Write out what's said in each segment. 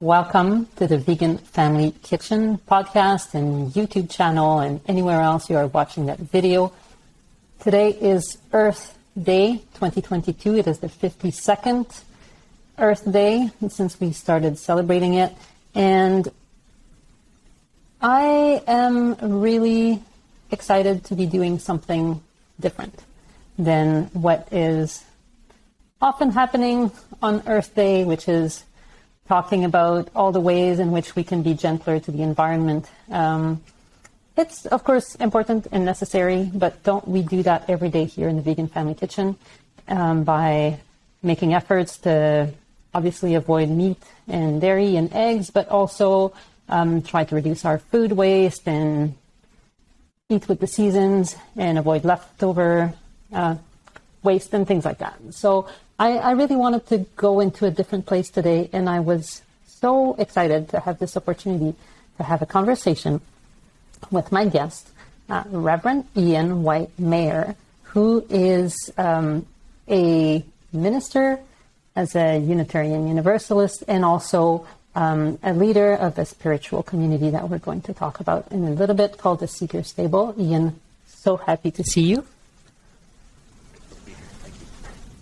Welcome to the Vegan Family Kitchen podcast and YouTube channel and anywhere else you are watching that video. Today is Earth Day 2022. It is the 52nd Earth Day since we started celebrating it. And I am really excited to be doing something different than what is often happening on Earth Day, which is talking about all the ways in which we can be gentler to the environment. It's, of course, important and necessary, but don't we do that every day here in the Vegan Family Kitchen by making efforts to obviously avoid meat and dairy and eggs, but also try to reduce our food waste and eat with the seasons and avoid leftover waste and things like that. So I really wanted to go into a different place today, and I was so excited to have this opportunity to have a conversation with my guest, Reverend Ian White Maher, who is a minister as a Unitarian Universalist and also a leader of a spiritual community that we're going to talk about in a little bit called the Seeker Stable. Ian, so happy to see you.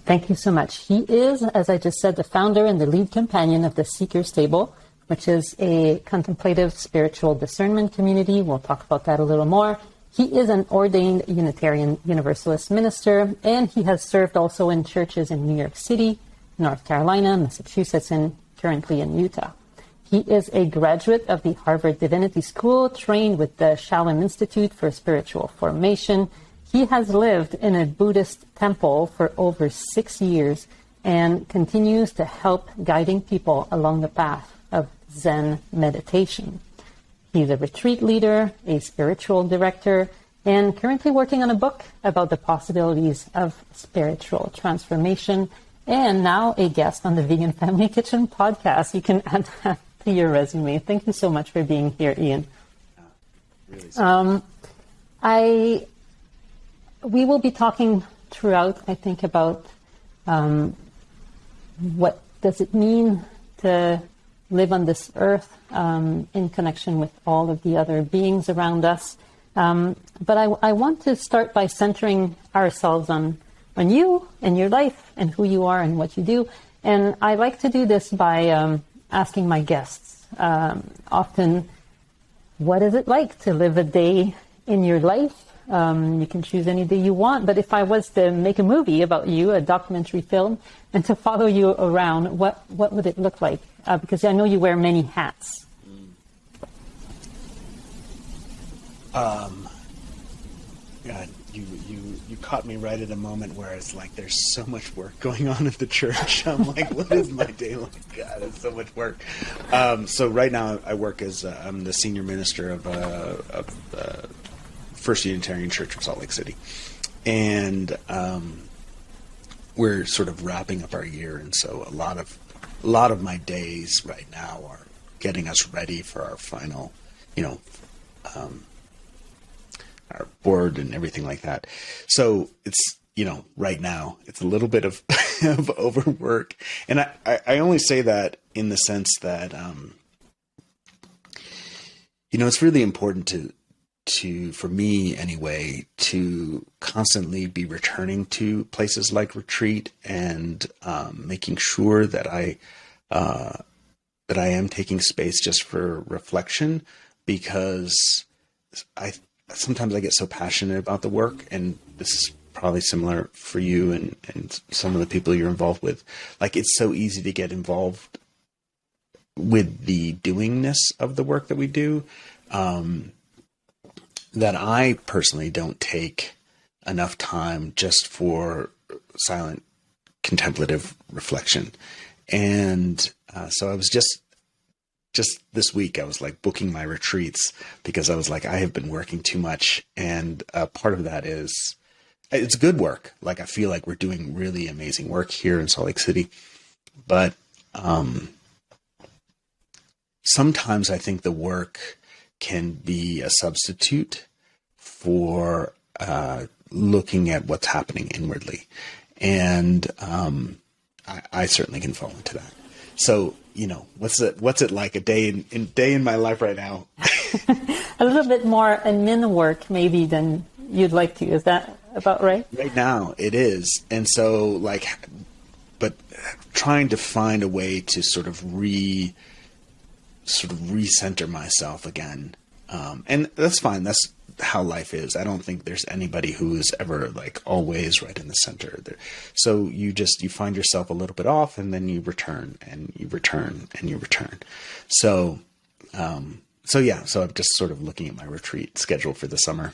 Thank you so much. He is, as I just said, the founder and the lead companion of the Seeker Stable, which is a contemplative spiritual discernment community. We'll talk about that a little more. He is an ordained Unitarian Universalist minister, and he has served also in churches in New York City, North Carolina, Massachusetts, and currently in Utah. He is a graduate of the Harvard Divinity School, trained with the Shaolin Institute for Spiritual Formation. He has lived in a Buddhist temple for over 6 years and continues to help guiding people along the path of Zen meditation. He's a retreat leader, a spiritual director, and currently working on a book about the possibilities of spiritual transformation, and now a guest on the Vegan Family Kitchen podcast. You can add that to your resume. Thank you so much for being here, Ian. We will be talking throughout, I think, about what does it mean to live on this earth in connection with all of the other beings around us. But I want to start by centering ourselves on you and your life and who you are and what you do. And I like to do this by asking my guests often, what is it like to live a day in your life? You can choose any day you want, but if I was to make a movie about you, a documentary film, and to follow you around, what would it look like? Because I know you wear many hats. God, you caught me right at a moment where it's like there's so much work going on at the church. I'm like, what is my day like? God, it's so much work. So right now I work as I'm the senior minister of First Unitarian Church of Salt Lake City, and we're sort of wrapping up our year, and so a lot of my days right now are getting us ready for our final, our board and everything like that. So it's right now it's a little bit of of overwork, and I only say that in the sense that it's really important to for me anyway, to constantly be returning to places like retreat and making sure that I am taking space just for reflection, because sometimes I get so passionate about the work, and this is probably similar for you and some of the people you're involved with. Like, it's so easy to get involved with the doingness of the work that we do, that I personally don't take enough time just for silent contemplative reflection. And so I was just this week, I was like booking my retreats because I was like, I have been working too much. And part of that is, it's good work. Like, I feel like we're doing really amazing work here in Salt Lake City. But sometimes I think the work can be a substitute for looking at what's happening inwardly. And I certainly can fall into that. So what's it like a day in my life right now? A little bit more admin work maybe than you'd like to. Is that about right? Right now it is. And so but trying to find a way to sort of recenter myself again. And that's fine. That's how life is. I don't think there's anybody who is ever like always right in the center. So you find yourself a little bit off, and then you return and you return and you return. So I'm just sort of looking at my retreat schedule for the summer,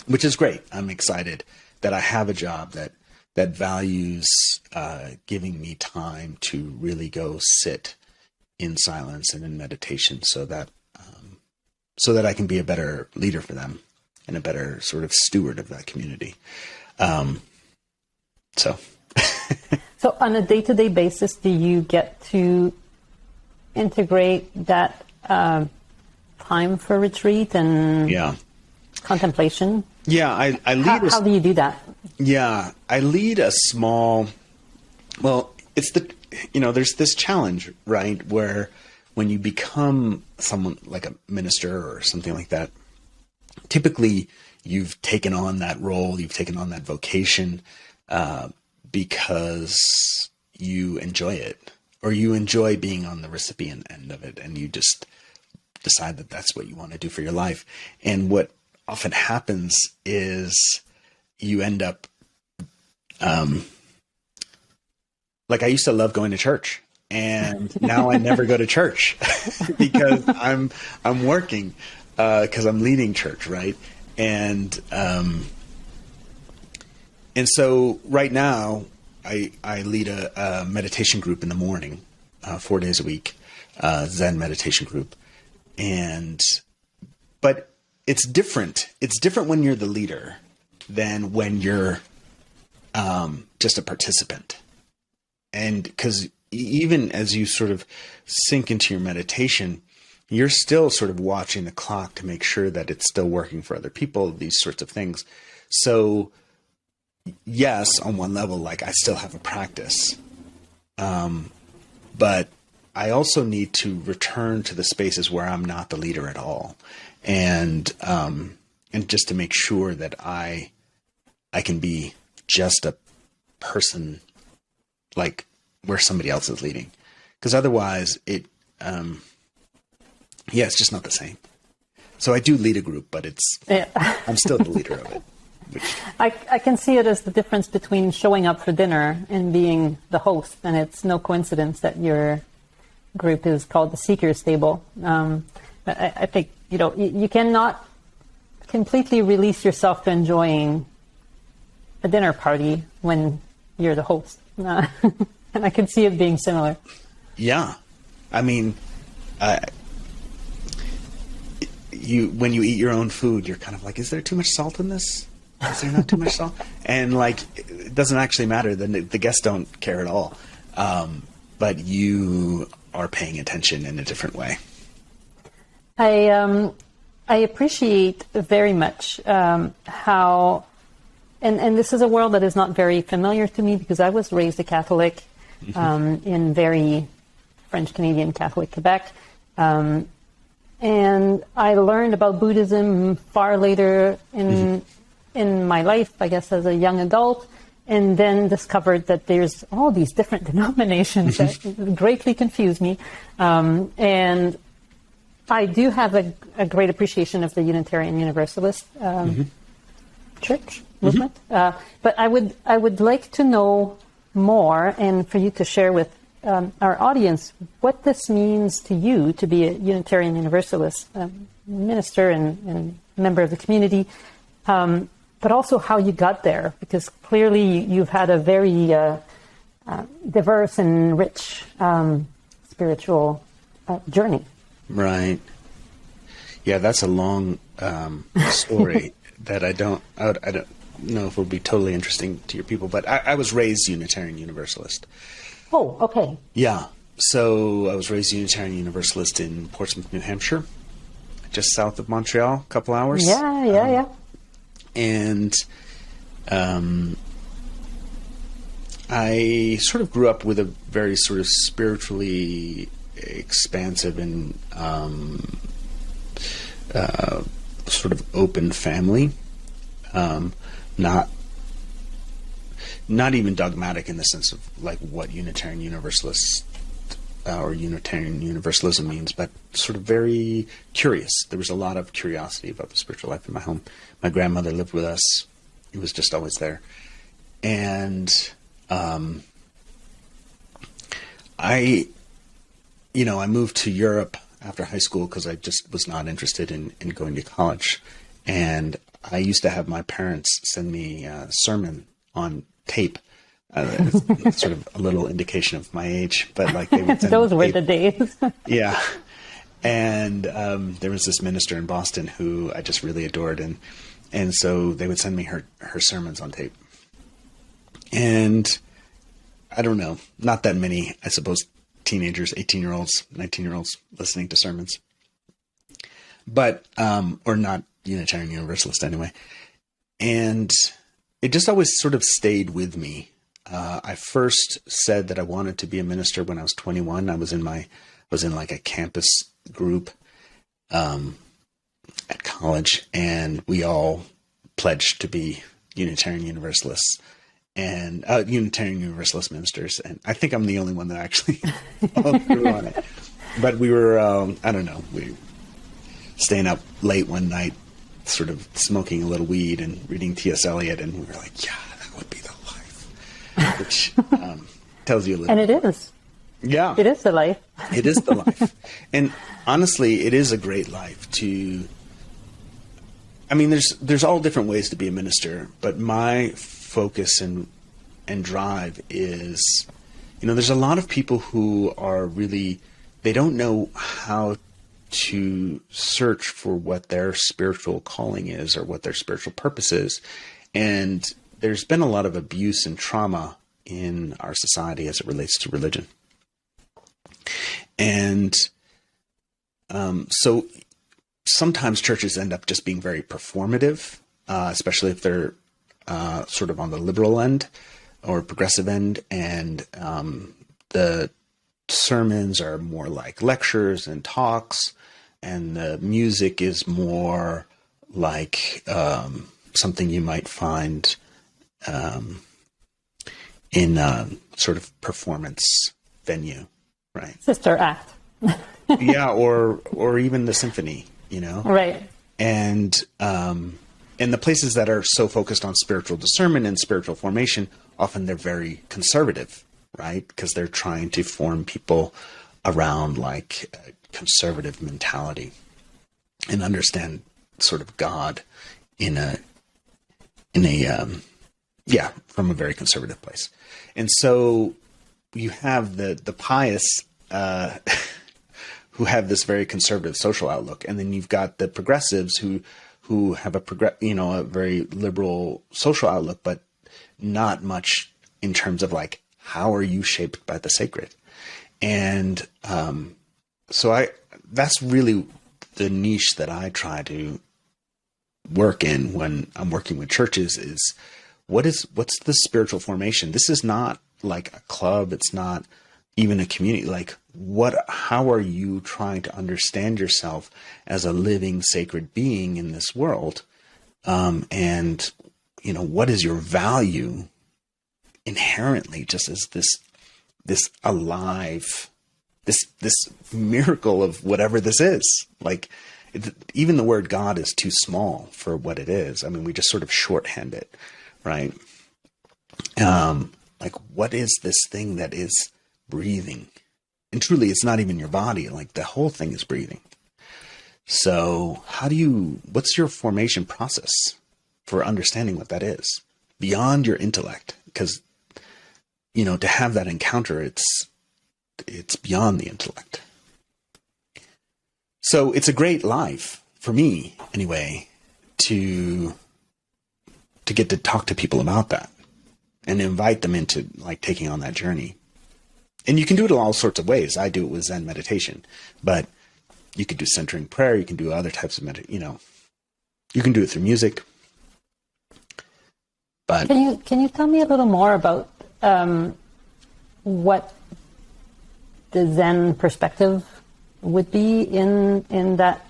which is great. I'm excited that I have a job that values giving me time to really go sit in silence and in meditation, so that I can be a better leader for them and a better sort of steward of that community. So on a day-to-day basis, do you get to integrate that time for retreat and contemplation? Yeah, I lead. How do you do that? Yeah, I lead a small. Well, there's this challenge, right, where when you become someone like a minister or something like that, typically you've taken on that role, you've taken on that vocation because you enjoy it, or you enjoy being on the recipient end of it, and you just decide that that's what you want to do for your life. And what often happens is you end up, like I used to love going to church. And now I never go to church because I'm working, because I'm leading church, right? And so right now I lead a meditation group in the morning, 4 days a week, Zen meditation group. But it's different. It's different when you're the leader than when you're just a participant. And because even as you sort of sink into your meditation, you're still sort of watching the clock to make sure that it's still working for other people, these sorts of things. So yes, on one level, like I still have a practice. But I also need to return to the spaces where I'm not the leader at all. And just to make sure that I can be just a person, like where somebody else is leading, because otherwise it's just not the same. So I do lead a group, but I'm still the leader of it. I can see it as the difference between showing up for dinner and being the host. And it's no coincidence that your group is called the Seeker's Table. I think, you cannot completely release yourself to enjoying a dinner party when you're the host. And I can see it being similar. Yeah. I mean, when you eat your own food, you're kind of like, is there too much salt in this? Is there not too much salt? And like, it doesn't actually matter. The guests don't care at all. But you are paying attention in a different way. I appreciate very much how, and this is a world that is not very familiar to me because I was raised a Catholic in very French-Canadian Catholic Quebec. And I learned about Buddhism far later in my life, I guess, as a young adult, and then discovered that there's all these different denominations that greatly confuse me. And I do have a great appreciation of the Unitarian Universalist church movement. But I would like to know more, and for you to share with our audience what this means to you to be a Unitarian Universalist minister and member of the community, but also how you got there, because clearly you've had a very diverse and rich spiritual journey. Right. Yeah, that's a long story that I don't know if it would be totally interesting to your people, but I was raised Unitarian Universalist. Oh, okay. Yeah. So I was raised Unitarian Universalist in Portsmouth, New Hampshire, just south of Montreal, a couple hours. Yeah. And I sort of grew up with a very sort of spiritually expansive and sort of open family. Not even dogmatic in the sense of like what Unitarian Universalist or Unitarian Universalism means, but sort of very curious. There was a lot of curiosity about the spiritual life in my home. My grandmother lived with us. It was just always there. And I moved to Europe after high school because I just was not interested in going to college. And I used to have my parents send me a sermon on tape. It's sort of a little indication of my age, but like they would send those were the days. Yeah. And there was this minister in Boston who I just really adored. And so they would send me her sermons on tape. And I don't know, not that many, I suppose, teenagers, 18-year-olds, 19-year-olds listening to sermons. But, or not Unitarian Universalist anyway. And it just always sort of stayed with me. I first said that I wanted to be a minister when I was 21. I was in like a campus group at college, and we all pledged to be Unitarian Universalists and Unitarian Universalist ministers. And I think I'm the only one that actually followed through on it. But we were, I don't know, we staying up late one night, sort of smoking a little weed and reading T.S. Eliot, and we were like, yeah, that would be the life, which tells you a little. And it is. Yeah. It is the life. It is the life. And honestly, it is a great life to, I mean, there's all different ways to be a minister, but my focus and drive is, there's a lot of people who are really, they don't know how to search for what their spiritual calling is or what their spiritual purpose is. And there's been a lot of abuse and trauma in our society as it relates to religion. And so sometimes churches end up just being very performative, especially if they're sort of on the liberal end or progressive end. And the sermons are more like lectures and talks, and the music is more like something you might find in a sort of performance venue, right? Sister act. Yeah, or even the symphony, Right. And the places that are so focused on spiritual discernment and spiritual formation, often they're very conservative, right? Because they're trying to form people around like a conservative mentality and understand sort of God from a very conservative place. And so you have the pious who have this very conservative social outlook, and then you've got the progressives who have a very liberal social outlook, but not much in terms of like, how are you shaped by the sacred? And so that's really the niche that I try to work in when I'm working with churches is what's the spiritual formation? This is not like a club. It's not even a community. Like how are you trying to understand yourself as a living sacred being in this world? And what is your value inherently just as this alive, this miracle of whatever this is? Like even the word God is too small for what it is. I mean, we just sort of shorthand it, right? Like what is this thing that is breathing? And truly, it's not even your body. Like the whole thing is breathing. So what's your formation process for understanding what that is beyond your intellect? Because, to have that encounter, it's beyond the intellect. So it's a great life for me anyway, to get to talk to people about that and invite them into like taking on that journey. And you can do it in all sorts of ways. I do it with Zen meditation, but you could do centering prayer. You can do other types of you can do it through music. But can you tell me a little more about what the Zen perspective would be in that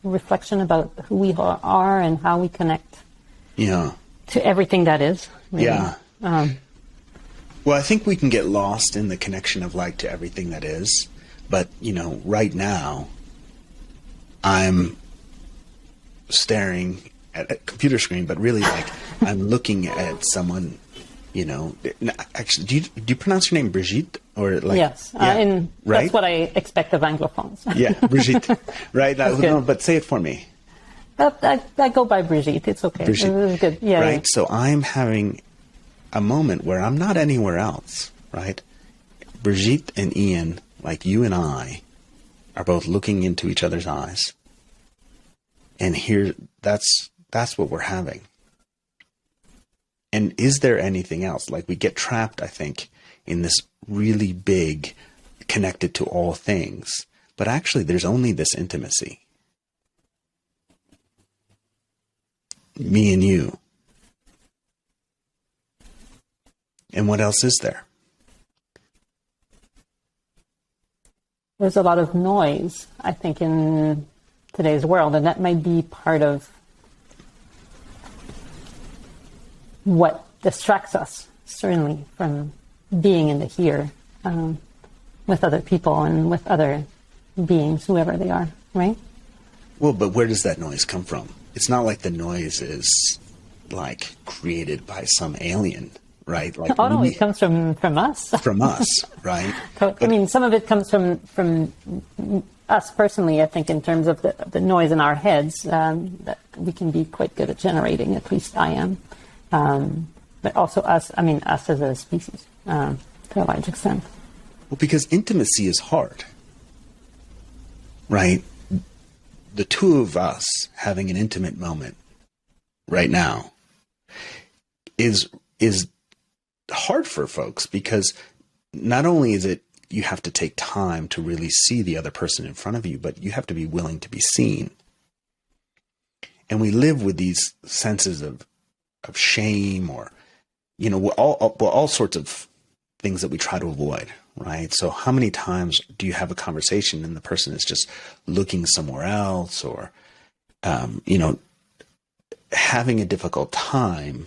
reflection about who we are and how we connect to everything that is. Really. Yeah. Well, I think we can get lost in the connection of like to everything that is. But, right now, I'm staring at a computer screen, but really like I'm looking at someone, actually, do you pronounce your name Brigitte or like? Yes. Yeah, right? That's what I expect of Anglophones. Yeah. Brigitte. Right. No, but say it for me. I go by Brigitte. It's okay. Brigitte. It's good. Yeah. Right. Yeah. So I'm having a moment where I'm not anywhere else. Right. Brigitte and Ian, like you and I, are both looking into each other's eyes. And here, that's what we're having. And is there anything else? Like we get trapped, I think, in this really big, connected to all things. But actually, there's only this intimacy. Me and you. And what else is there? There's a lot of noise, I think, in today's world, and that might be part of what distracts us, certainly, from being in the here with other people and with other beings, whoever they are, right? Well, but where does that noise come from? It's not like the noise is like created by some alien, right? Like oh no, it comes from us. From us, right? I mean, some of it comes from us personally. I think in terms of the noise in our heads that we can be quite good at generating. At least I am. But also us. I mean, us as a species to a large extent. Well, because intimacy is hard, right? The two of us having an intimate moment right now is hard for folks because not only is it you have to take time to really see the other person in front of you, but you have to be willing to be seen. And we live with these senses of shame or, all sorts of things that we try to avoid, right? So how many times do you have a conversation and the person is just looking somewhere else or, having a difficult time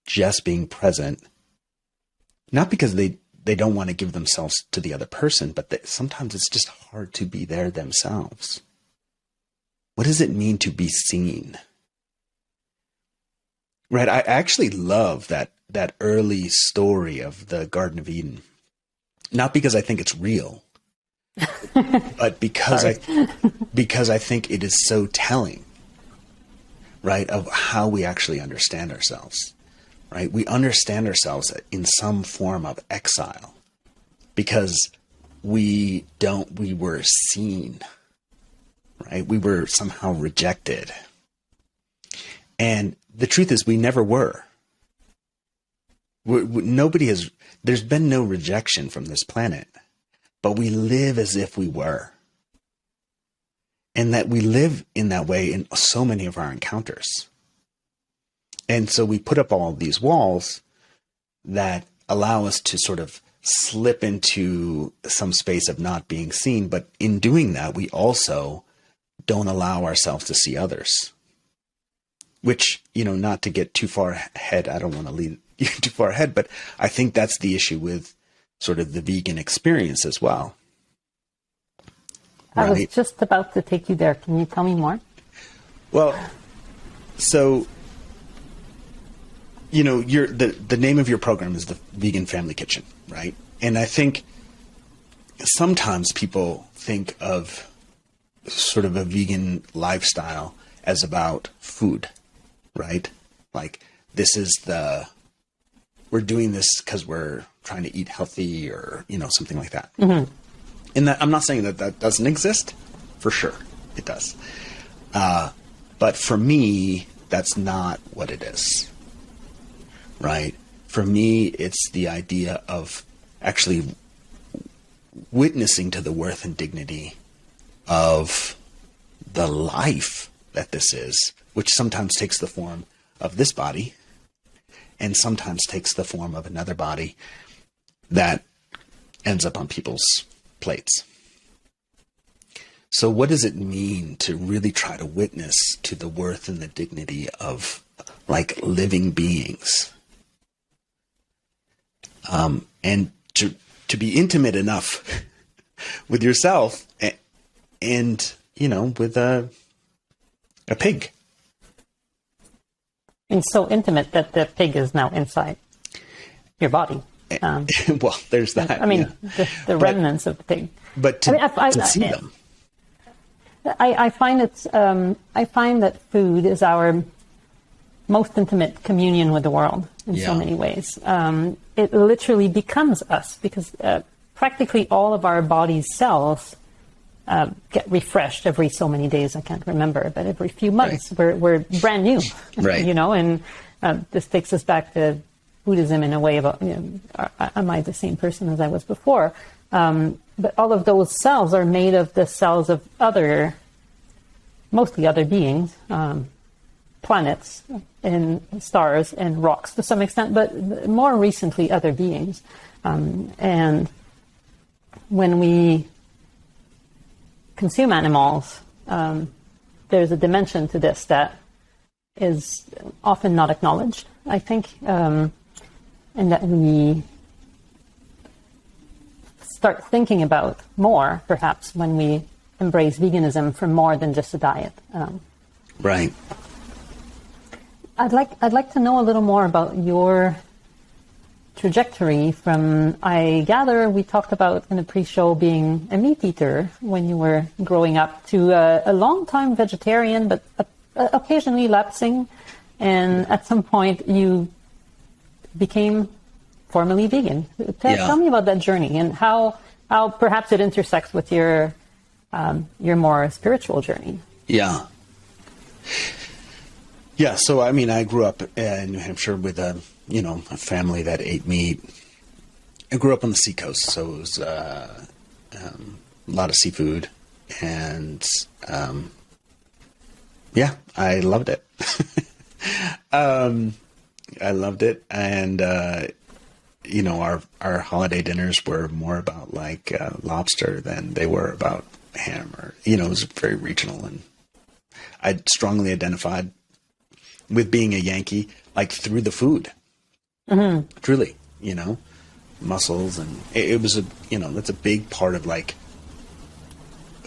just being present, not because they don't want to give themselves to the other person, but sometimes it's just hard to be there themselves. What does it mean to be seen? Right. I actually love that early story of the Garden of Eden, not because I think it's real, but because I think it is so telling, right, of how we actually understand ourselves. Right? We understand ourselves in some form of exile because we were seen, right? We were somehow rejected. And the truth is we never were. There's been no rejection from this planet, but we live as if we were. And that we live in that way in so many of our encounters. And so we put up all these walls that allow us to sort of slip into some space of not being seen. But in doing that, we also don't allow ourselves to see others, which, not to get too far ahead. I don't want to lead you too far ahead, but I think that's the issue with sort of the vegan experience as well. Right? I was just about to take you there. Can you tell me more? Well, so... the name of your program is the Vegan Family Kitchen, right? And I think sometimes people think of sort of a vegan lifestyle as about food, right? Like we're doing this because we're trying to eat healthy or, something like that. Mm-hmm. And I'm not saying that doesn't exist. For sure, it does. But for me, that's not what it is. Right? For me, it's the idea of actually witnessing to the worth and dignity of the life that this is, which sometimes takes the form of this body and sometimes takes the form of another body that ends up on people's plates. So what does it mean to really try to witness to the worth and the dignity of like living beings? And to be intimate enough with yourself and with a pig. And so intimate that the pig is now inside your body. Well, there's that. I mean, yeah. the remnants of the pig. But to see them. I find that food is our most intimate communion with the world in so many ways. It literally becomes us because practically all of our body's cells get refreshed every so many days. I can't remember, but every few months we're brand new. Right. And this takes us back to Buddhism in a way about, am I the same person as I was before? But all of those cells are made of the cells of mostly other beings, planets and stars and rocks to some extent, but more recently other beings. And when we consume animals, there's a dimension to this that is often not acknowledged, I think, and that we start thinking about more, perhaps, when we embrace veganism for more than just a diet. Right. I'd like to know a little more about your trajectory from, I gather we talked about in the pre-show being a meat eater when you were growing up, to a long-time vegetarian, but occasionally lapsing, and at some point you became formally vegan. Tell me about that journey and how perhaps it intersects with your more spiritual journey. Yeah. Yeah. So, I mean, I grew up in New Hampshire with a family that ate meat. I grew up on the seacoast, so it was a lot of seafood, and I loved it. I loved it, and our holiday dinners were more about like lobster than they were about ham, or it was very regional, and I strongly identified with being a Yankee, like through the food. Mm-hmm. Truly, mussels, and it was that's a big part of like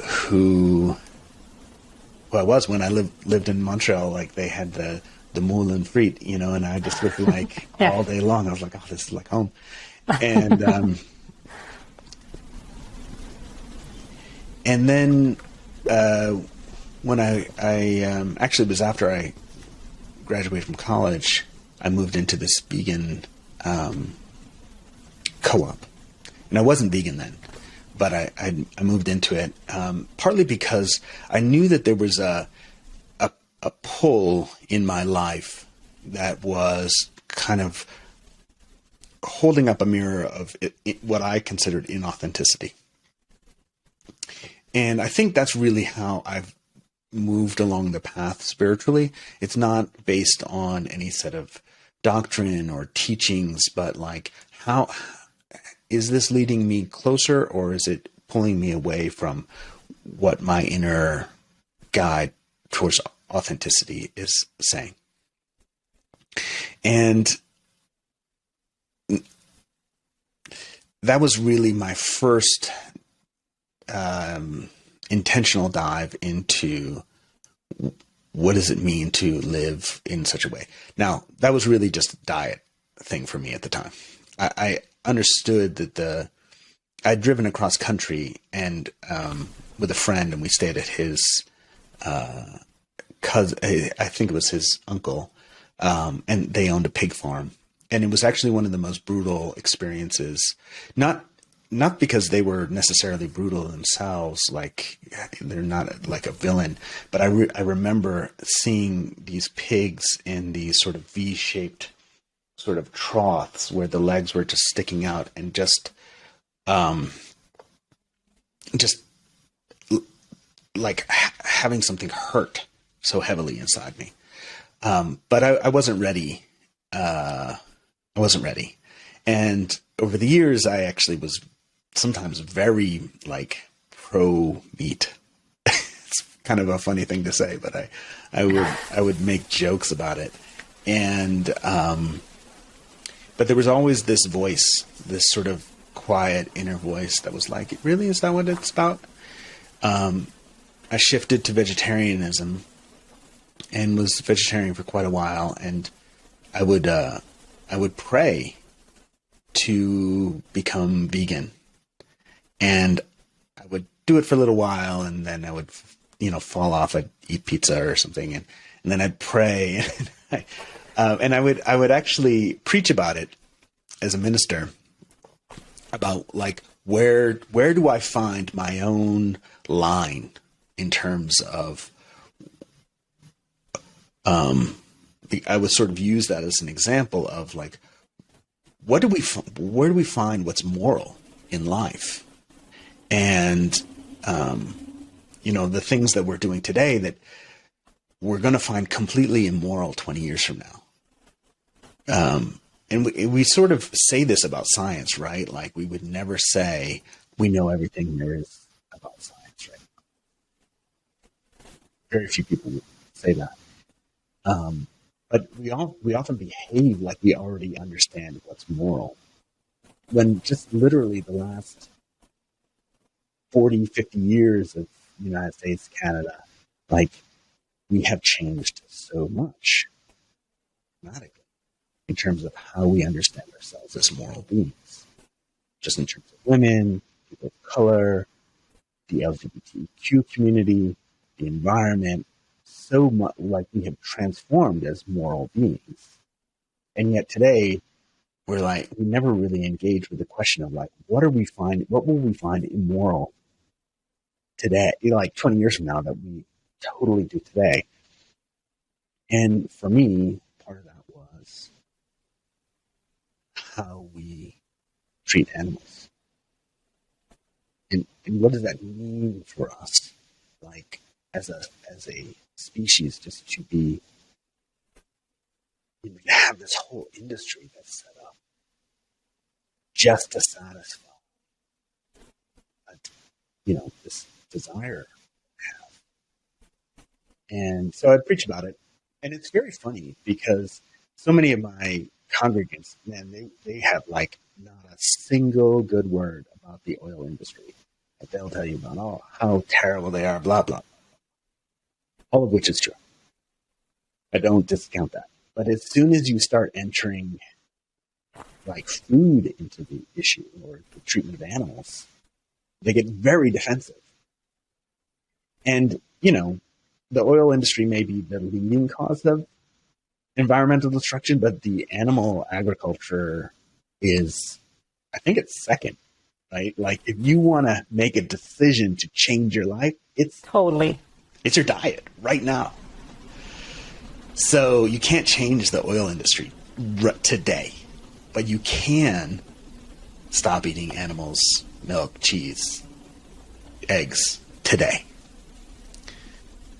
who I was when I lived in Montreal. Like they had the moulin frite, and I just looked like all day long. I was like, oh, this is like home. And and then when I actually was after I graduated from college, I moved into this vegan co-op, and I wasn't vegan then, but I moved into it partly because I knew that there was a pull in my life that was kind of holding up a mirror of what I considered inauthenticity. And I think that's really how I've moved along the path spiritually. It's not based on any set of doctrine or teachings, but like, how is this leading me closer, or is it pulling me away from what my inner guide towards authenticity is saying? And that was really my first intentional dive into what does it mean to live in such a way. Now, that was really just a diet thing for me at the time. I understood that I'd driven across country and with a friend, and we stayed at his cousin, I think it was his uncle, and they owned a pig farm. And it was actually one of the most brutal experiences, not because they were necessarily brutal themselves, like they're not like a villain, but I remember seeing these pigs in these sort of V-shaped sort of troughs where the legs were just sticking out, and just like having something hurt so heavily inside me. But I wasn't ready I wasn't ready. And over the years, I actually was sometimes very like pro meat. It's kind of a funny thing to say, but I would make jokes about it. And, but there was always this voice, this sort of quiet inner voice that was like, really, is that what it's about? I shifted to vegetarianism and was vegetarian for quite a while. And I would pray to become vegan, and I would do it for a little while, and then I would, fall off. I'd eat pizza or something, and then I'd pray, and I would actually preach about it as a minister, about like where do I find my own line in terms of I would sort of use that as an example of like, where do we find what's moral in life? And, the things that we're doing today that we're going to find completely immoral 20 years from now. And we sort of say this about science, right? Like we would never say we know everything there is about science, right? Very few people would say that. But we often behave like we already understand what's moral, when just literally the last 40, 50 years of the United States, Canada, like we have changed so much dramatically in terms of how we understand ourselves as moral beings, just in terms of women, people of color, the LGBTQ community, the environment. So much like we have transformed as moral beings. And yet today we never really engage with the question of like, what will we find immoral today, like 20 years from now, that we totally do today. And for me, part of that was how we treat animals. And what does that mean for us? Like as a species, just to be, to have this whole industry that's set up just to satisfy, this desire I have. And so I preach about it, and it's very funny because so many of my congregants, man, they have like not a single good word about the oil industry. Like they'll tell you about how terrible they are, blah blah. All of which is true. I don't discount that. But as soon as you start entering like food into the issue or the treatment of animals, they get very defensive. And, the oil industry may be the leading cause of environmental destruction, but the animal agriculture is, I think it's second, right? Like if you want to make a decision to change your life, it's your diet right now. So you can't change the oil industry today, but you can stop eating animals, milk, cheese, eggs today.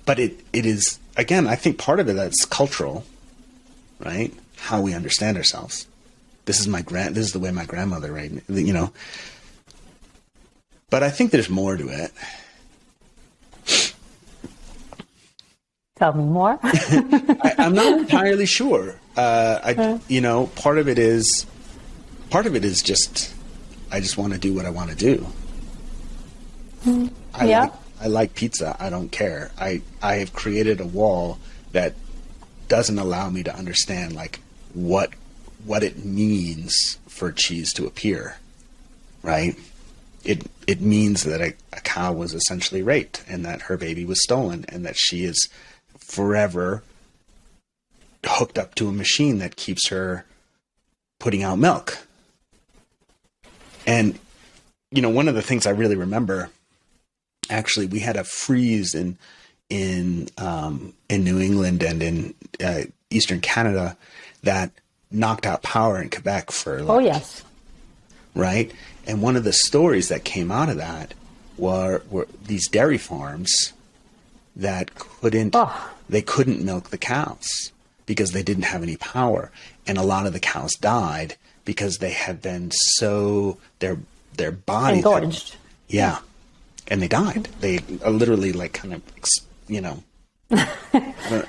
But it is, again, I think part of it that's cultural, right? How we understand ourselves. This is the way my grandmother, right? But I think there's more to it. Tell me more. I'm not entirely sure. Part of it is just, I just want to do what I want to do. I like pizza. I don't care. I have created a wall that doesn't allow me to understand like what it means for cheese to appear, right? It means that a cow was essentially raped and that her baby was stolen and that she is forever hooked up to a machine that keeps her putting out milk. And, one of the things I really remember, actually, we had a freeze in New England and in Eastern Canada that knocked out power in Quebec for yes. Right? And one of the stories that came out of that were these dairy farms that couldn't milk the cows because they didn't have any power. And a lot of the cows died because they had been so, their bodies. Engorged. Yeah. And they died. They literally like kind of, you know.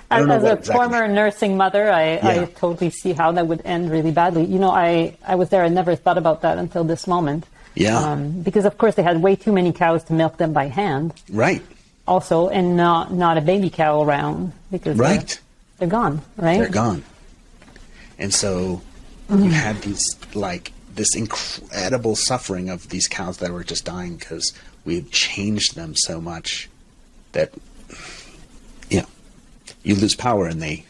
As a former nursing mother, I totally see how that would end really badly. You know, I was there. I never thought about that until this moment. Yeah. Because of course they had way too many cows to milk them by hand. Right. Also, and not a baby cow around because they're gone. Right. They're gone. And so you had these like this incredible suffering of these cows that were just dying because we had changed them so much that, you know, you lose power and they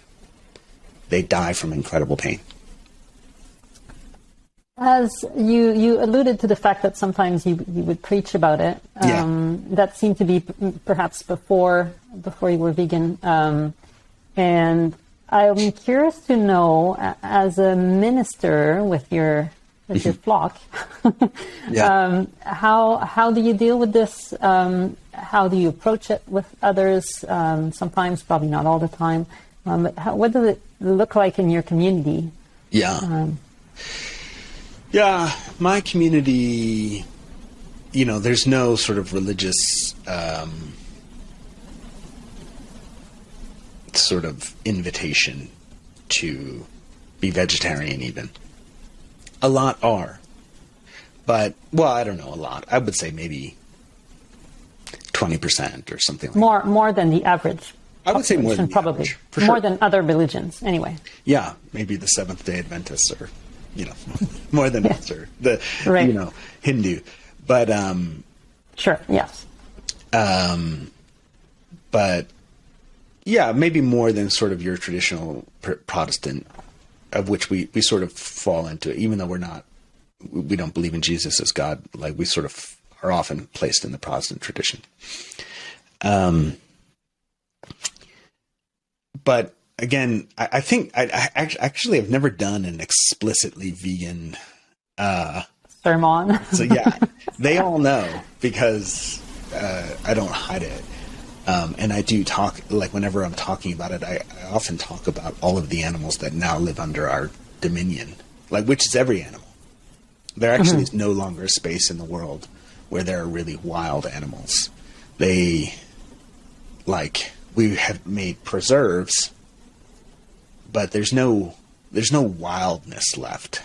die from incredible pain. As you alluded to the fact that sometimes you would preach about it. That seemed to be perhaps before you were vegan. And I'm curious to know, as a minister with your flock, how do you deal with this? How do you approach it with others? Sometimes, probably not all the time. But what does it look like in your community? Yeah, my community, you know, there's no sort of religious sort of invitation to be vegetarian even. A lot are. But, well, I don't know, a lot. I would say maybe 20% or something like that. More than the average. I would say more than the probably. Average, for sure. More than other religions, anyway. Yeah, maybe the Seventh-day Adventists or, you know, more than us or the, you know, Hindu. But, sure, yes. But, yeah, maybe more than sort of your traditional Protestant, of which we sort of fall into, even though we don't believe in Jesus as God, like we sort of are often placed in the Protestant tradition. But again, I think I actually have never done an explicitly vegan sermon. So yeah, they all know because I don't hide it. And I do talk, like whenever I'm talking about it, I often talk about all of the animals that now live under our dominion, like which is every animal. There actually is no longer a space in the world where there are really wild animals. We have made preserves, but there's no wildness left.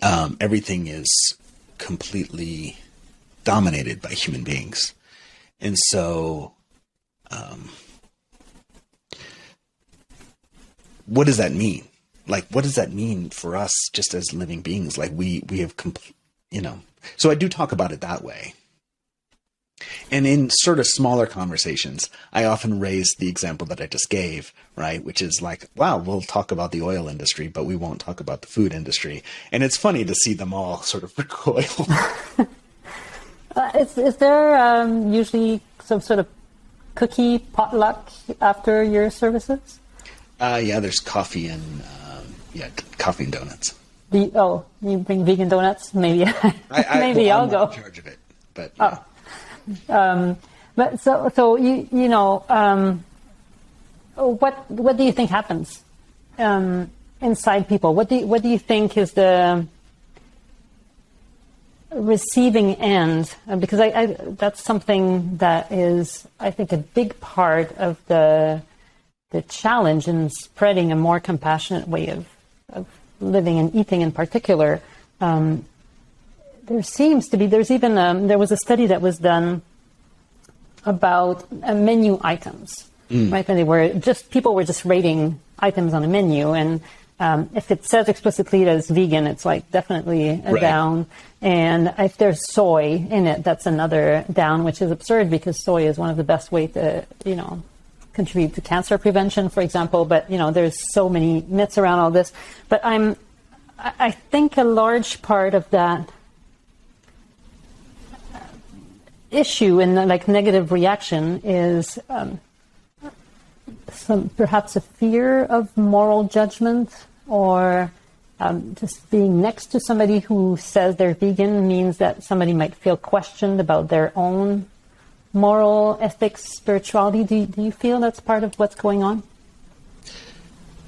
Everything is completely dominated by human beings. And so, what does that mean? Like, what does that mean for us just as living beings? Like we have so I do talk about it that way. And in sort of smaller conversations, I often raise the example that I just gave, right? Which is like, wow, we'll talk about the oil industry, but we won't talk about the food industry. And it's funny to see them all sort of recoil. Is there usually some sort of cookie potluck after your services? Yeah, there's coffee and coffee and donuts. You bring vegan donuts? Maybe maybe I'll go. I'm not in charge of it, but yeah. But so you know, what do you think happens inside people? What do you think is the receiving end? Because that's something that is, I think, a big part of the challenge in spreading a more compassionate way of living and eating in particular. There seems to be, there was a study that was done about menu items, right? And people were just rating items on a menu. And if it says explicitly that it's vegan, it's like definitely a down. And if there's soy in it, that's another down, which is absurd because soy is one of the best ways to, contribute to cancer prevention, for example. But, there's so many myths around all this. But I think a large part of that issue and negative reaction is perhaps a fear of moral judgment, or just being next to somebody who says they're vegan means that somebody might feel questioned about their own moral ethics, spirituality. Do you feel that's part of what's going on?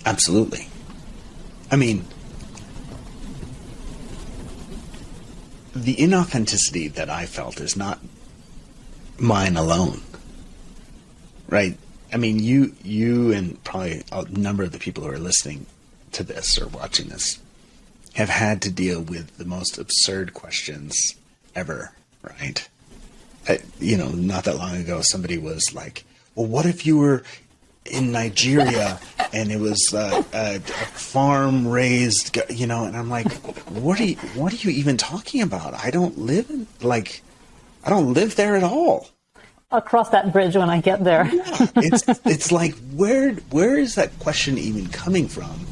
Absolutely. I mean, the inauthenticity that I felt is not mine alone, right? I mean, you and probably a number of the people who are listening to this or watching this have had to deal with the most absurd questions ever, right? Not that long ago, somebody was like, well, what if you were in Nigeria and it was a farm raised, and I'm like, what are you even talking about? I don't live there at all. I'll cross that bridge when I get there. Yeah, it's like, where is that question even coming from?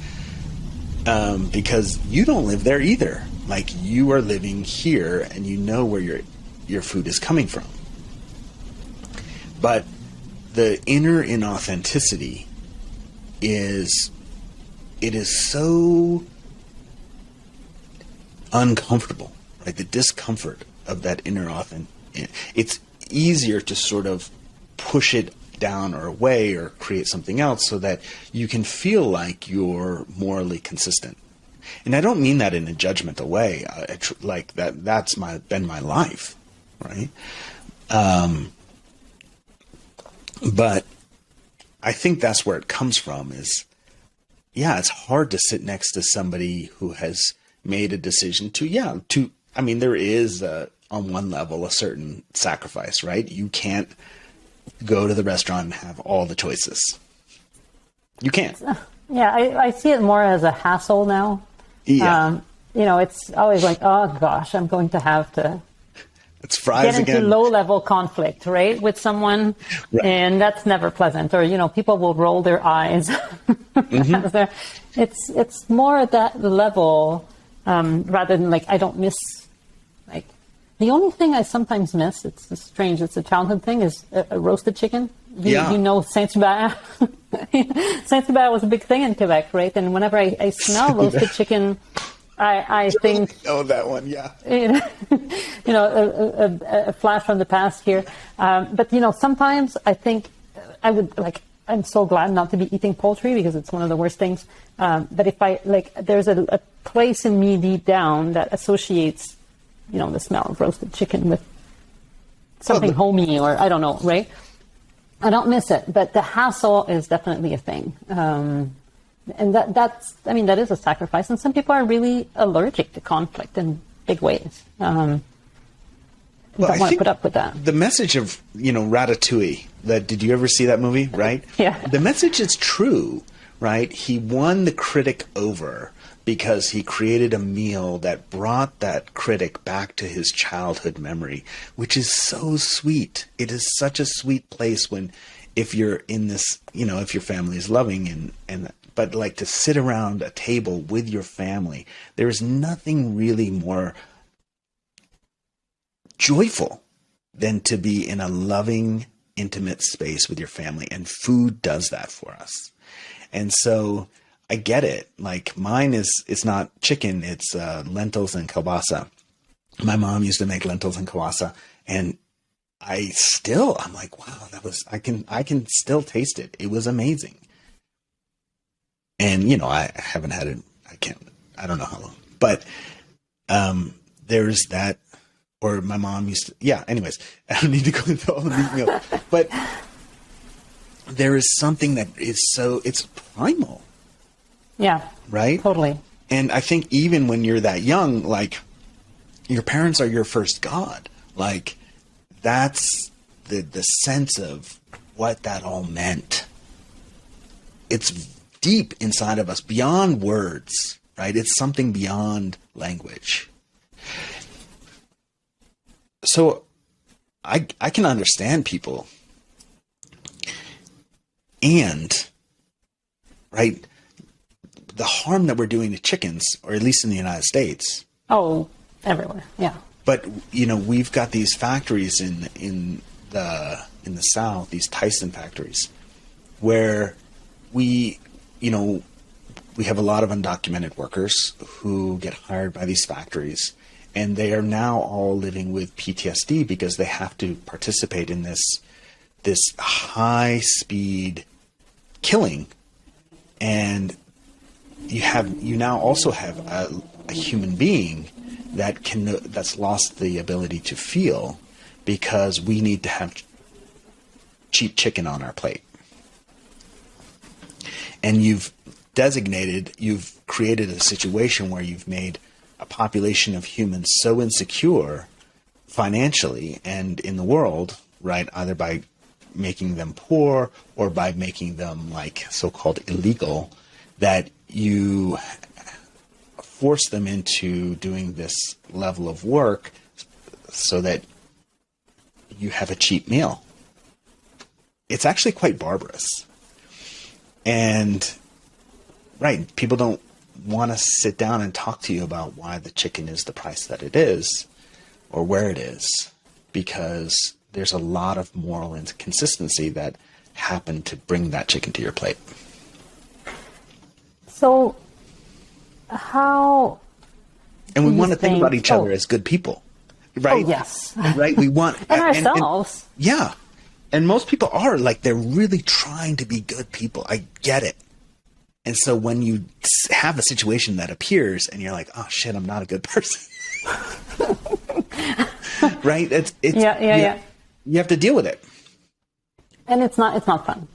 Because you don't live there either. Like, you are living here and you know where your food is coming from. But the inner inauthenticity is so uncomfortable, right? The discomfort of that inner it's easier to sort of push it down or away or create something else so that you can feel like you're morally consistent. And I don't mean that in a judgmental way. Like that's been my life, right? But I think that's where it comes from is, it's hard to sit next to somebody who has made a decision there is on one level a certain sacrifice, right? You can't go to the restaurant and have all the choices. You can't. Yeah, I see it more as a hassle now. Yeah. It's always like, oh gosh, I'm going to have to it's fries get into again. low-level conflict, right, with someone, right. And that's never pleasant. Or people will roll their eyes. Mm-hmm. It's more at that level, rather than like I don't miss. Like the only thing I sometimes miss, it's strange, it's a childhood thing, is a roasted chicken. Saint-Hubert. Saint-Hubert was a big thing in Quebec, right? And whenever I smell roasted chicken, I think... Oh, that one, yeah. A flash from the past here. But sometimes I think I would, I'm so glad not to be eating poultry because it's one of the worst things. But if there's a place in me deep down that associates, the smell of roasted chicken with something homey or I don't know, right? I don't miss it, but the hassle is definitely a thing. And that is a sacrifice. And some people are really allergic to conflict in big ways. Don't want to put up with that. The message of, Ratatouille, did you ever see that movie, right? Yeah. The message is true, right? He won the critic over because he created a meal that brought that critic back to his childhood memory, which is so sweet. It is such a sweet place if you're in this, if your family is loving but to sit around a table with your family, there is nothing really more joyful than to be in a loving, intimate space with your family. And food does that for us. And so I get it. Like mine it's not chicken, it's lentils and kielbasa. My mom used to make lentils and kielbasa, and I'm like, wow, I can still taste it. It was amazing. And, I haven't had it. I don't know how long, but, there's that, or my mom used to, anyways, I don't need to go into all the meat meals, but there is something that is it's primal. Yeah. Right? Totally. And I think even when you're that young, your parents are your first God. That's the sense of what that all meant. It's deep inside of us, beyond words, right? It's something beyond language. So I can understand people. And, right, the harm that we're doing to chickens, or at least in the United States. Oh, everywhere, yeah. But, we've got these factories in the South, these Tyson factories, where we have a lot of undocumented workers who get hired by these factories, and they are now all living with PTSD because they have to participate in this high speed killing, and you now also have a human being that's lost the ability to feel, because we need to have cheap chicken on our plate. And you've created a situation where you've made a population of humans so insecure financially and in the world, right? Either by making them poor or by making them like so-called illegal, that you force them into doing this level of work so that you have a cheap meal. It's actually quite barbarous. And right, people don't want to sit down and talk to you about why the chicken is the price that it is or where it is, because there's a lot of moral inconsistency that happened to bring that chicken to your plate. So how... And we want to think about each other as good people, right? Oh, yes. Right? We want... and ourselves. Yeah. And most people are, like, they're really trying to be good people. I get it. And so when you have a situation that appears and you're like, oh shit, I'm not a good person. Right? Yeah. You have to deal with it. And it's not fun.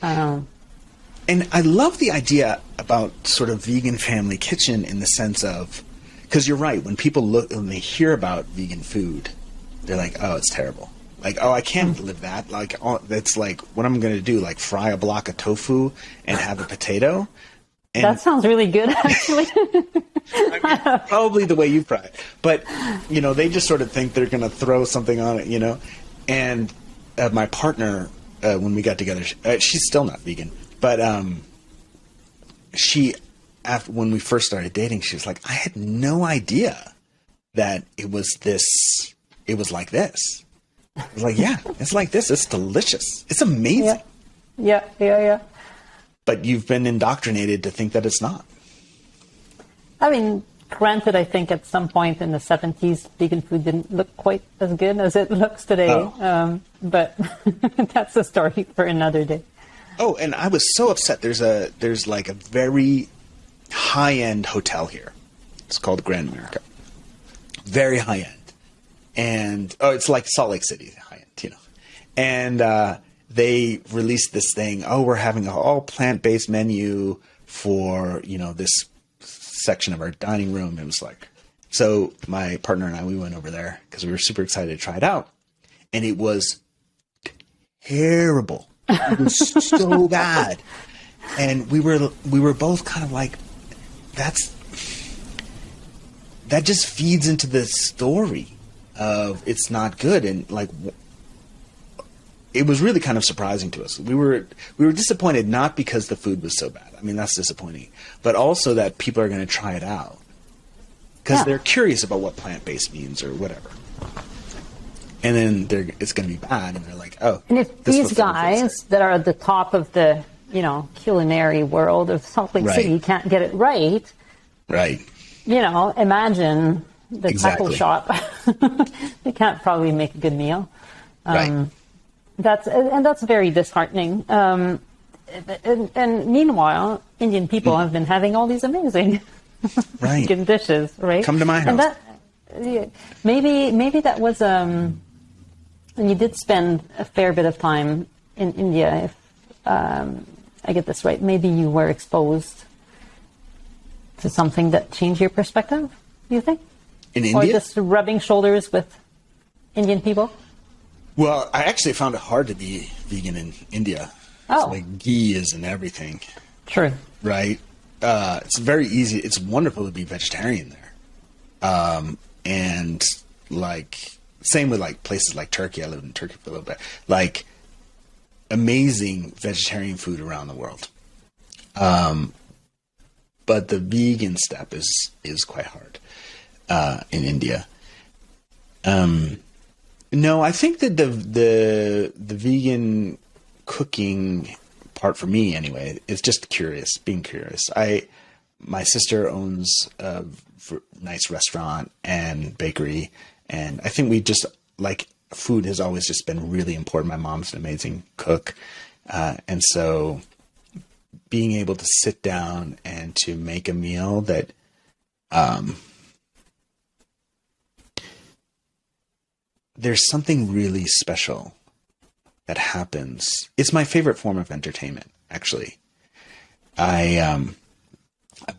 And I love the idea about sort of vegan family kitchen in the sense of, because you're right, when they hear about vegan food, they're like, oh, it's terrible. Like, oh, I can't live that. Like, that's like, what I'm going to do, like fry a block of tofu and have a potato. And that sounds really good, actually. I mean, probably the way you fry it. But, they just sort of think they're going to throw something on it, And my partner, when we got together, she's still not vegan. But when we first started dating, she was like, I had no idea that it was like this. I was like, yeah, it's like this. It's delicious. It's amazing. Yeah. But you've been indoctrinated to think that it's not. I mean, granted, I think at some point in the 70s, vegan food didn't look quite as good as it looks today. Oh. But that's a story for another day. Oh, and I was so upset. There's like a very high-end hotel here. It's called Grand America. Very high-end. And, it's like Salt Lake City, high-end, And they released this thing, we're having an all plant-based menu for, this section of our dining room. It was like, so my partner and I, we went over there because we were super excited to try it out. And it was terrible. It was so bad. And we were both kind of like, that just feeds into the story of it's not good. And like, it was really kind of surprising to us. We were disappointed, not because the food was so bad. I mean, that's disappointing, but also that people are going to try it out because they're curious about what plant-based means or whatever. And then it's going to be bad, and they're like, oh. And if these guys that are at the top of the, culinary world of Salt Lake City can't get it right. Right. Imagine the tackle shop. They can't probably make a good meal. Right. That's very disheartening. And meanwhile, Indian people have been having all these amazing vegan dishes, right? Come to my house. And maybe that was and you did spend a fair bit of time in India, if I get this right. Maybe you were exposed to something that changed your perspective, do you think? In India? Or just rubbing shoulders with Indian people? Well, I actually found it hard to be vegan in India. Oh. It's like ghee is in everything. True. Right? It's very easy. It's wonderful to be vegetarian there. And like, same with like places like Turkey. I lived in Turkey for a little bit. Like, amazing vegetarian food around the world. But the vegan step is quite hard in India. No, I think that the vegan cooking part for me anyway is just being curious. My sister owns a nice restaurant and bakery, and I think we just like food has always just been really important. My mom's an amazing cook, and so being able to sit down and to make a meal that there's something really special that happens. It's my favorite form of entertainment, actually. I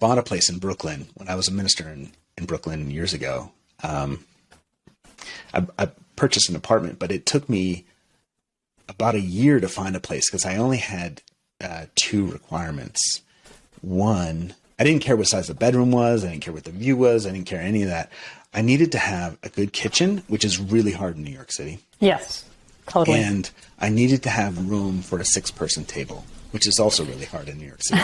bought a place in Brooklyn when I was a minister in Brooklyn years ago. I purchased an apartment, but it took me about a year to find a place because I only had 2 requirements. One, I didn't care what size the bedroom was. I didn't care what the view was. I didn't care any of that. I needed to have a good kitchen, which is really hard in New York City. Yes, totally. And I needed to have room for a 6-person table, which is also really hard in New York City.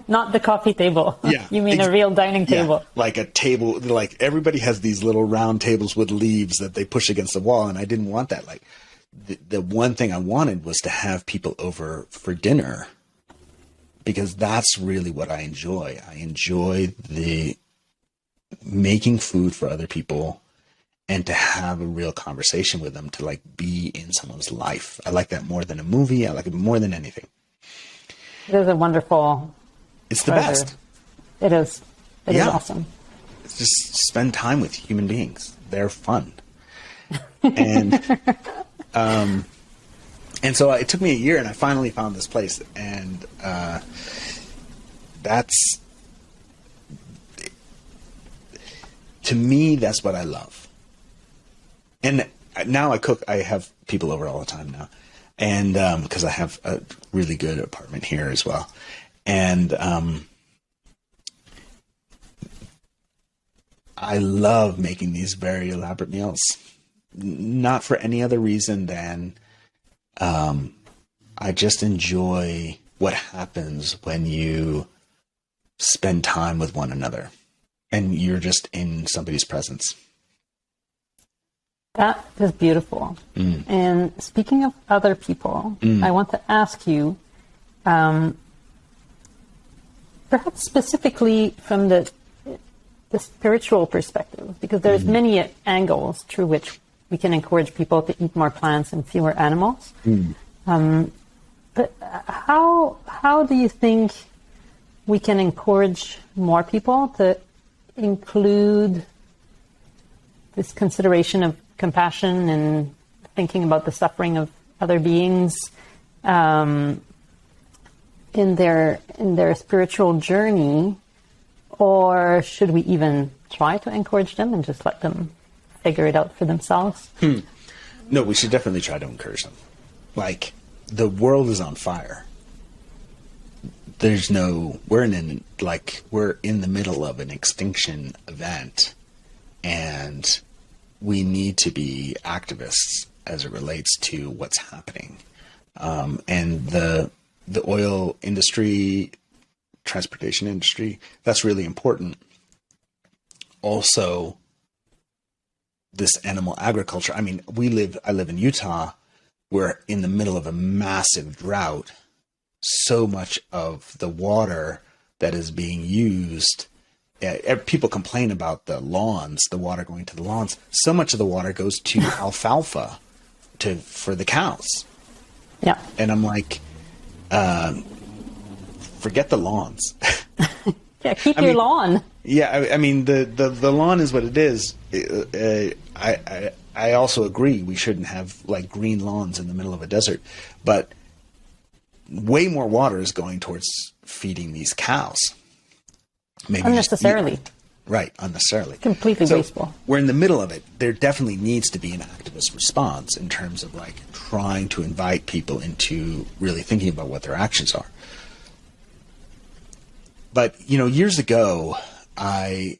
Not the coffee table. Yeah. You mean a real dining table. Yeah, like a table, like everybody has these little round tables with leaves that they push against the wall. And I didn't want that. Like the one thing I wanted was to have people over for dinner, because that's really what I enjoy. I enjoy the making food for other people and to have a real conversation with them, to like be in someone's life. I like that more than a movie. I like it more than anything. It is a wonderful. It's the pleasure. best. It is. It is awesome. It's just spend time with human beings. They're fun. And so it took me a year, and I finally found this place, and that's, to me, that's what I love. And now I cook. I have people over all the time now, and because I have a really good apartment here as well, and I love making these very elaborate meals, not for any other reason than I just enjoy what happens when you spend time with one another and you're just in somebody's presence. That is beautiful. And speaking of other people, I want to ask you, perhaps specifically from the spiritual perspective, because there's many angles through which we can encourage people to eat more plants and fewer animals. But how do you think we can encourage more people to include this consideration of compassion and thinking about the suffering of other beings in their spiritual journey? Or should we even try to encourage them and just let them figure it out for themselves? No, we should definitely try to encourage them. Like, the world is on fire. We're in the middle of an extinction event, and we need to be activists as it relates to what's happening. And the oil industry, transportation industry, that's really important. Also, this animal agriculture. I mean, I live in Utah. We're in the middle of a massive drought. So much of the water that is being used, people complain about the lawns, the water going to the lawns. So much of the water goes to alfalfa for the cows. Yeah. And I'm like, forget the lawns. Yeah, keep your lawn. Yeah, I mean, the lawn is what it is. I also agree we shouldn't have like green lawns in the middle of a desert, but way more water is going towards feeding these cows. Maybe unnecessarily. Right, unnecessarily. Completely wasteful. We're in the middle of it. There definitely needs to be an activist response in terms of like trying to invite people into really thinking about what their actions are. But, years ago, I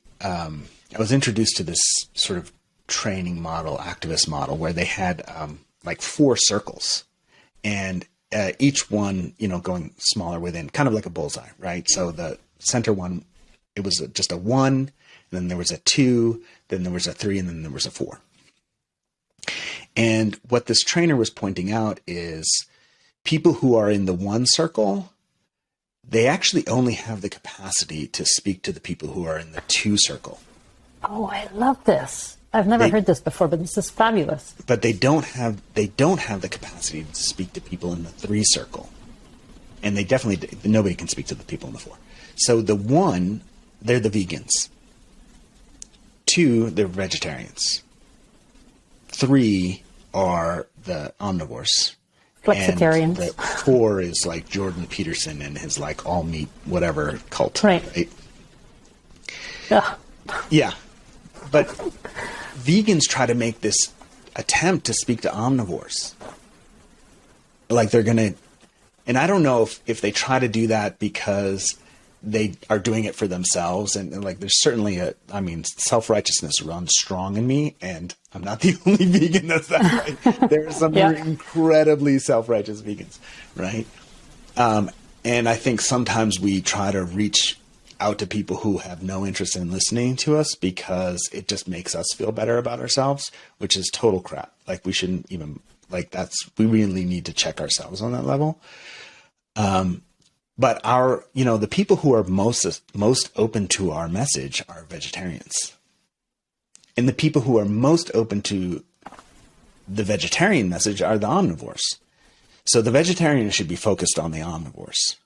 was introduced to this sort of training model, activist model, where they had like 4 circles, and each one, going smaller within, kind of like a bullseye, right? So the center one, it was just a 1, and then there was a 2, then there was a 3, and then there was a 4. And what this trainer was pointing out is people who are in the 1 circle, they actually only have the capacity to speak to the people who are in the 2 circle. Oh, I love this. I've never heard this before, but this is fabulous. But they don't have the capacity to speak to people in the 3 circle. And they definitely, nobody can speak to the people on the floor. So the one, they're the vegans. 2, they're vegetarians. 3 are the omnivores. Flexitarians. And the 4 is like Jordan Peterson and his like all meat whatever cult. Right? Ugh. Yeah. But vegans try to make this attempt to speak to omnivores. Like they're going to, and I don't know if they try to do that because they are doing it for themselves. And like, there's certainly self-righteousness runs strong in me, and I'm not the only vegan that's that way. There are some incredibly self-righteous vegans, right? And I think sometimes we try to reach out to people who have no interest in listening to us because it just makes us feel better about ourselves, which is total crap. Like we shouldn't even we really need to check ourselves on that level. But the people who are most open to our message are vegetarians. And the people who are most open to the vegetarian message are the omnivores. So the vegetarians should be focused on the omnivores.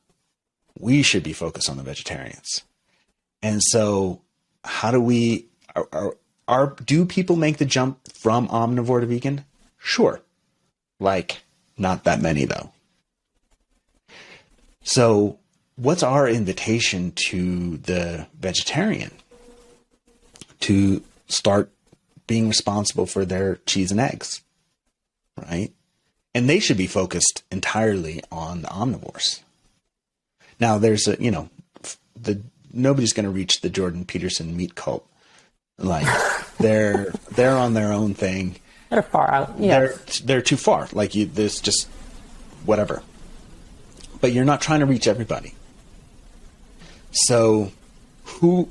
We should be focused on the vegetarians. And so how do do people make the jump from omnivore to vegan? Sure. Like not that many though. So what's our invitation to the vegetarian? To start being responsible for their cheese and eggs, right? And they should be focused entirely on the omnivores. Now there's nobody's going to reach the Jordan Peterson meat cult. Like they're on their own thing. They're far out. Yeah. They're too far. Like there's just whatever. But you're not trying to reach everybody. So who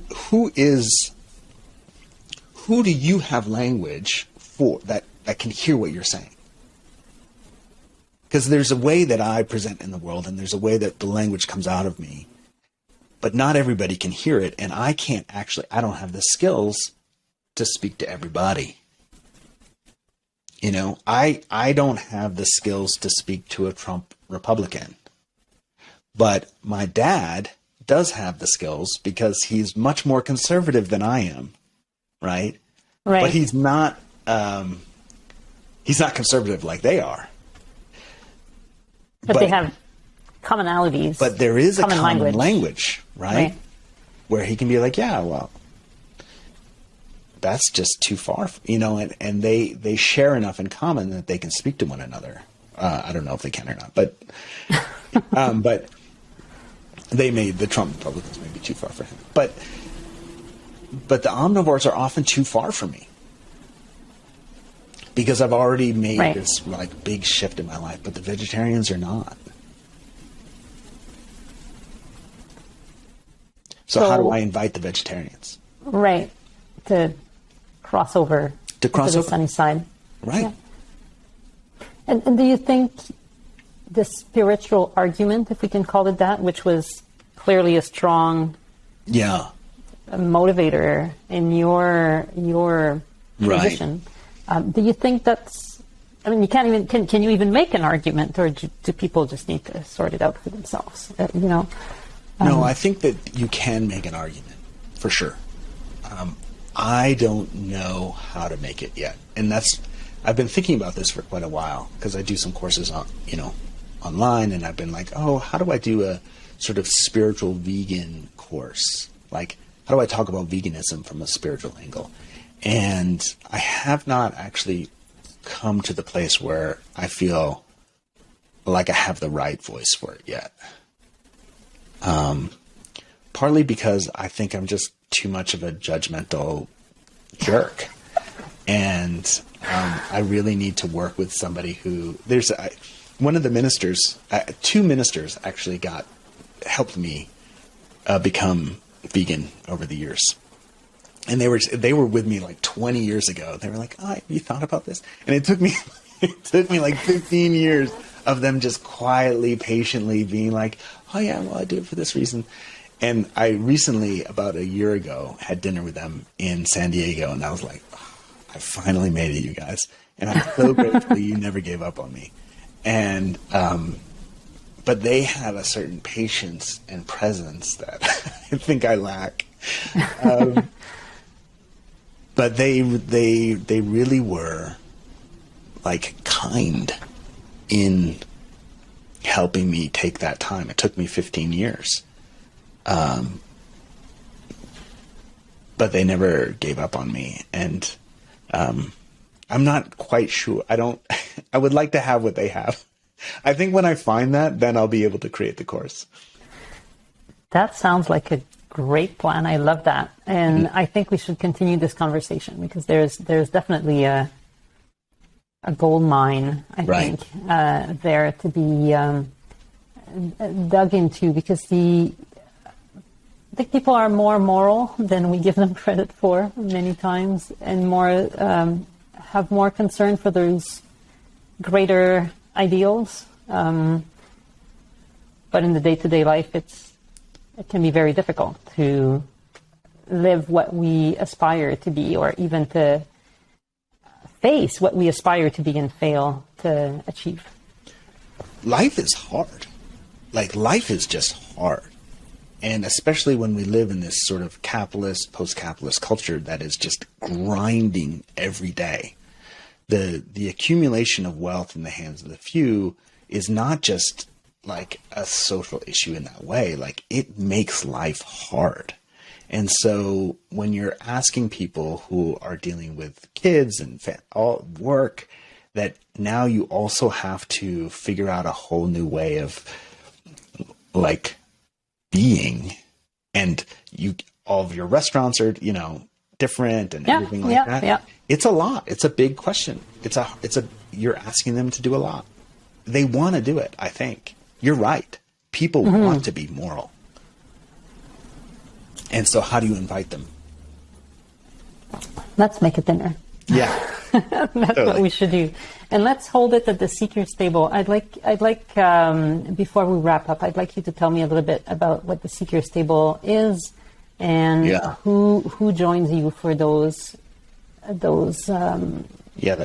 do you have language for that can hear what you're saying? Because there's a way that I present in the world, and there's a way that the language comes out of me, but not everybody can hear it. And I don't have the skills to speak to everybody. I don't have the skills to speak to a Trump Republican, but my dad does have the skills because he's much more conservative than I am. Right. But he's not conservative like they are. But they have commonalities. But there is a common language, right? Where he can be like, yeah, well, that's just too far, and they share enough in common that they can speak to one another. I don't know if they can or not, but but the Trump Republicans may be too far for him. But the omnivores are often too far for me because I've already made this like big shift in my life, but the vegetarians are not. So how do I invite the vegetarians? Right. To cross over to the sunny side. Right. Yeah. And do you think the spiritual argument, if we can call it that, which was clearly a strong motivator in your position, do you think that's, you can't even, can you even make an argument, or do people just need to sort it out for themselves? No, I think that you can make an argument for sure. I don't know how to make it yet. And I've been thinking about this for quite a while because I do some courses on, online, and I've been like, how do I do a sort of spiritual vegan course? Like, how do I talk about veganism from a spiritual angle? And I have not actually come to the place where I feel like I have the right voice for it yet. Partly because I think I'm just too much of a judgmental jerk. And I really need to work with somebody who one of the ministers, 2 ministers actually helped me become vegan over the years. And they were with me like 20 years ago. They were like, have you thought about this? And it took me like 15 years of them just quietly, patiently being like, oh yeah, well, I do it for this reason. And I recently, about a year ago, had dinner with them in San Diego, and I was like, I finally made it, you guys. And I'm so grateful you never gave up on me. And but they had a certain patience and presence that I think I lack. But they really were like kind in helping me take that time. It took me 15 years. But they never gave up on me. And I'm not quite sure. I would like to have what they have. I think when I find that, then I'll be able to create the course. That sounds like a great plan. I love that. And I think we should continue this conversation because there's definitely a gold mine, I think, there to be dug into, because I think people are more moral than we give them credit for many times, and more have more concern for those greater ideals. But in the day-to-day life, it can be very difficult to live what we aspire to be, or even to face what we aspire to be and fail to achieve. Life is hard. Like, life is just hard. And especially when we live in this sort of capitalist, post-capitalist culture that is just grinding every day. The accumulation of wealth in the hands of the few is not just like a social issue in that way. Like, it makes life hard. And so when you're asking people who are dealing with kids and all work, that now you also have to figure out a whole new way of like being, and all of your restaurants are, different and everything like that. Yeah. It's a lot. It's a big question. You're asking them to do a lot. They want to do it. I think you're right. People want to be moral. And so how do you invite them? Let's make a dinner. Yeah. That's totally what we should do. And let's hold it at the Seeker's Table. I'd like, before we wrap up, I'd like you to tell me a little bit about what the Seeker's Table is, and who joins you for those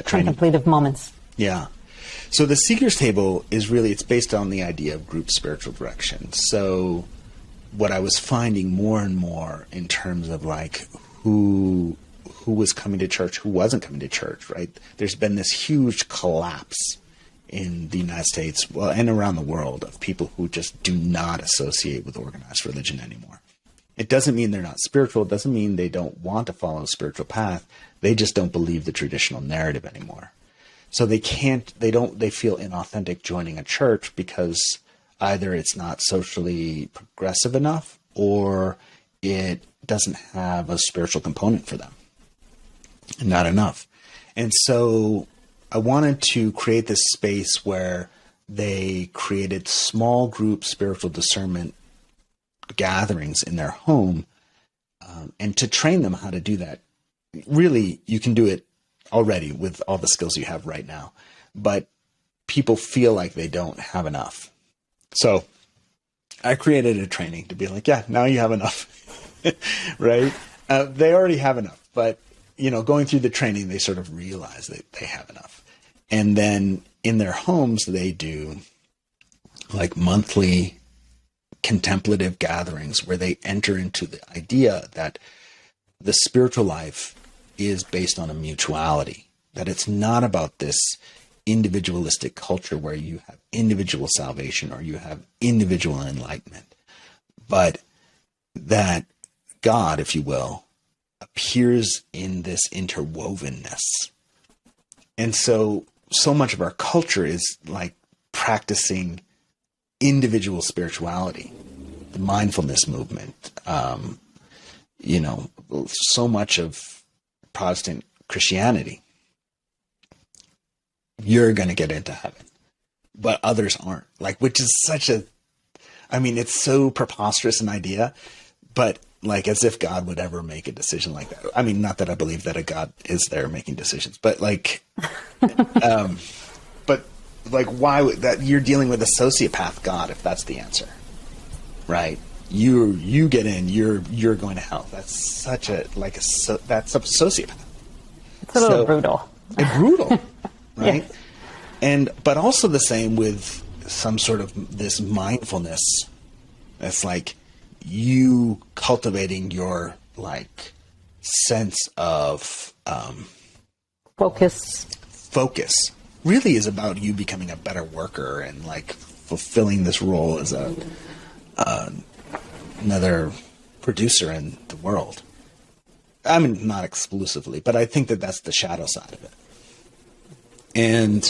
contemplative moments. Yeah. So the Seeker's Table is it's based on the idea of group spiritual direction. So what I was finding more and more in terms of like who was coming to church, who wasn't coming to church, right? There's been this huge collapse in the United States, and around the world, of people who just do not associate with organized religion anymore. It doesn't mean they're not spiritual. It doesn't mean they don't want to follow a spiritual path. They just don't believe the traditional narrative anymore. So they feel inauthentic joining a church because either it's not socially progressive enough, or it doesn't have a spiritual component for them. Not enough. And so I wanted to create this space where they created small group spiritual discernment gatherings in their home, and to train them how to do that. Really, you can do it already with all the skills you have right now, but people feel like they don't have enough. So I created a training to be like, yeah, now you have enough, right? They already have enough, but going through the training, they sort of realize that they have enough. And then in their homes, they do like monthly contemplative gatherings where they enter into the idea that the spiritual life is based on a mutuality, that it's not about this individualistic culture where you have individual salvation or you have individual enlightenment, but that God, if you will, appears in this interwovenness. And so much of our culture is like practicing individual spirituality, the mindfulness movement, so much of Protestant Christianity. You're going to get into heaven, but others aren't, which is it's so preposterous an idea, but as if God would ever make a decision like that. I mean, not that I believe that a God is there making decisions, but why would that? You're dealing with a sociopath God if that's the answer, right? You get in, you're going to hell. That's such that's a sociopath. It's a little brutal. Brutal, right? Yeah. But also the same with some sort of this mindfulness that's like you cultivating your like sense of focus really is about you becoming a better worker and like fulfilling this role as another producer in the world. I mean, not exclusively, but I think that that's the shadow side of it. And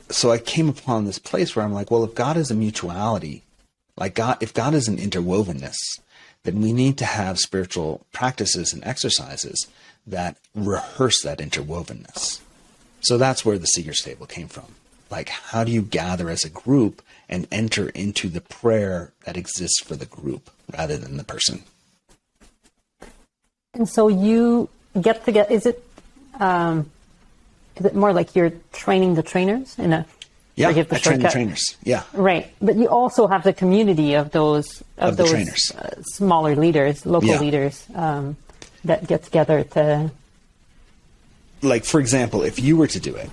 so I came upon this place where I'm like, well, if God is a mutuality, if God is an interwovenness, then we need to have spiritual practices and exercises that rehearse that interwovenness. So that's where the Seeger's Table came from. Like, how do you gather as a group and enter into the prayer that exists for the group rather than the person? And so you get together. Is it more like you're training the trainers in a? Yeah, I train the trainers. Yeah, right. But you also have the community of those trainers, smaller leaders, local leaders that get together to. Like, for example, if you were to do it,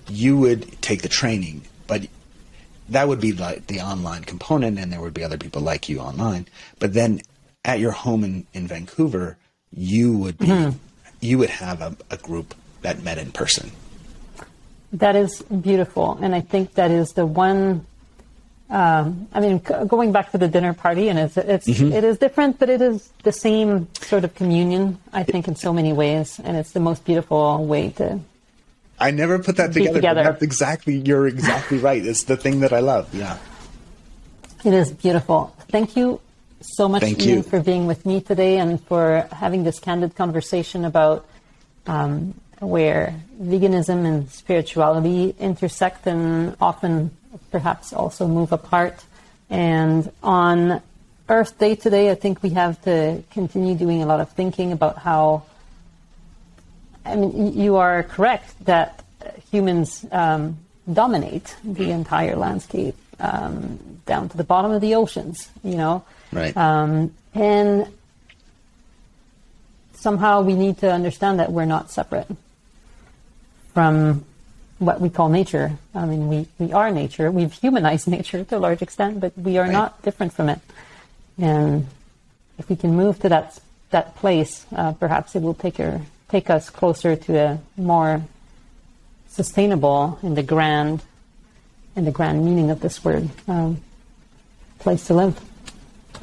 you would take the training, but that would be like the online component, and there would be other people like you online. But then at your home in Vancouver, you would have a group that met in person. That is beautiful, and I think that is the one. Going back to the dinner party, and it is different, but it is the same sort of communion. I think in so many ways, and it's the most beautiful way to. I never put that together. But you're exactly right. It's the thing that I love. Yeah, it is beautiful. Thank you so much, Ian, for being with me today and for having this candid conversation about. Where veganism and spirituality intersect and often perhaps also move apart. And on Earth Day today, I think we have to continue doing a lot of thinking about how, you are correct that humans dominate the entire landscape down to the bottom of the oceans, Right. And somehow we need to understand that we're not separate from what we call nature. We are nature. We've humanized nature to a large extent, but we are not different from it. And if we can move to that place, perhaps it will take us closer to a more sustainable, in the grand meaning of this word, place to live.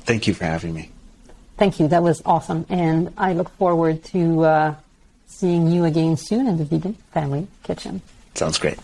Thank you for having me. Thank you. That was awesome. And I look forward to seeing you again soon in the Vegan Family Kitchen. Sounds great.